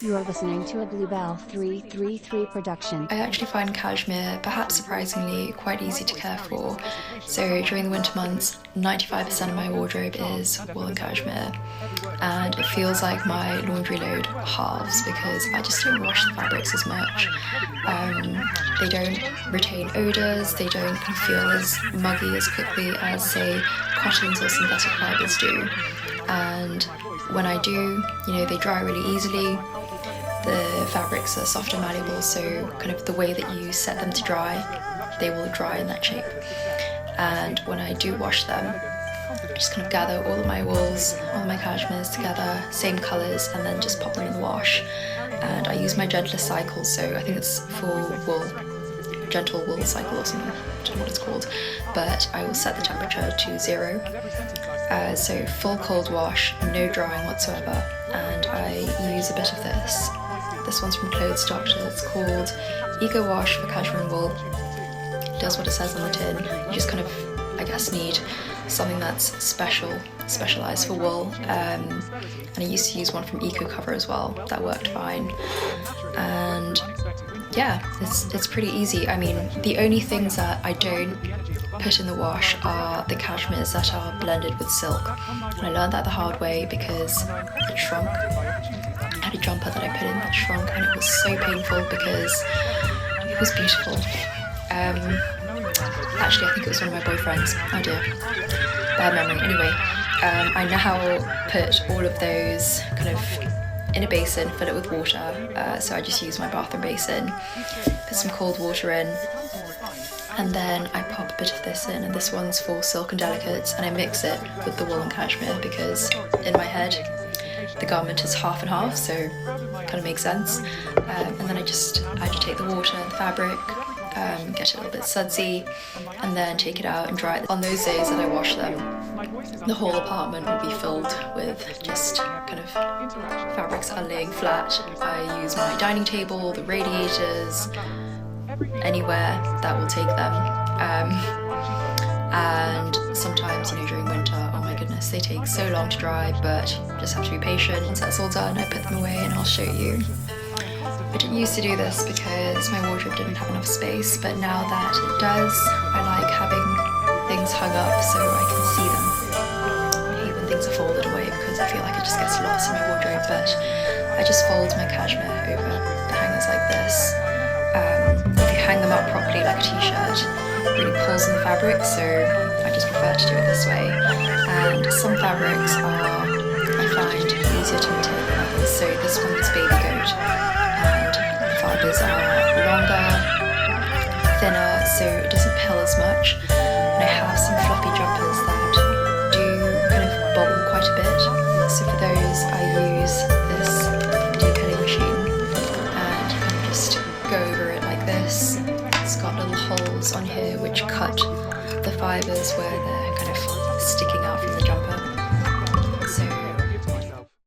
You are listening to a BlueBell 333 production. I actually find cashmere, perhaps surprisingly, quite easy to care for. So during the winter months, 95% of my wardrobe is wool and cashmere. And it feels like my laundry load halves because I just don't wash the fabrics as much. They don't retain odours, they don't kind of feel as muggy as quickly as, say, cottons or synthetic fibres do. And when I do, they dry really easily. The fabrics are soft and malleable, so kind of the way that you set them to dry, they will dry in that shape. And when I do wash them, I just kind of gather all of my wools, all of my cashmeres together, same colours, and then just pop them in the wash. And I use my gentlest cycle, so I think it's for wool, gentle wool cycle or something, I don't know what it's called, but I will set the temperature to 0. So full cold wash, no drying whatsoever, and I use a bit of this. This one's from Clothes Doctor. It's called Eco Wash for Cashmere and Wool. It does what it says on the tin. You just kind of, I guess, need something that's specialised for wool. And I used to use one from Eco Cover as well. That worked fine. And yeah, it's pretty easy. I mean, the only things that I don't put in the wash are the cashmeres that are blended with silk. And I learned that the hard way because it shrunk. I had a jumper that I put in that shrunk, and it was so painful because it was beautiful. Actually, I think it was one of my boyfriends. Oh dear, bad memory. Anyway, I now put all of those kind of in a basin, fill it with water. So I just use my bathroom basin, put some cold water in, and then I pop a bit of this in, and this one's for silk and delicates, and I mix it with the wool and cashmere because in my head the garment is half and half, so it kind of makes sense. And then I just agitate the water and the fabric, get it a little bit sudsy, and then take it out and dry it. On those days that I wash them, the whole apartment will be filled with just kind of fabrics that are laying flat. I use my dining table, the radiators, anywhere that will take them. And sometimes, during winter, oh my goodness, they take so long to dry, but you just have to be patient. Once that's all done, I put them away and I'll show you. I didn't used to do this because my wardrobe didn't have enough space, but now that it does, I like having things hung up so I can see them. I hate when things are folded away because I feel like it just gets lost in my wardrobe, but I just fold my cashmere over the hangers like this. If you hang them up properly like a t-shirt, it really pulls in the fabric, so I just prefer to do it this way. And some fabrics are, I find, easier to maintain than others. So this one's baby goat, and the fibres are longer, thinner, so it doesn't pill as much. And I have some fluffy jumpers that do kind of bobble quite a bit. So for those, I use this de-pilling machine, and you kind of just go over it like this. It's got little holes on here which cut the fibres where they're kind of sticking out from the jumper. So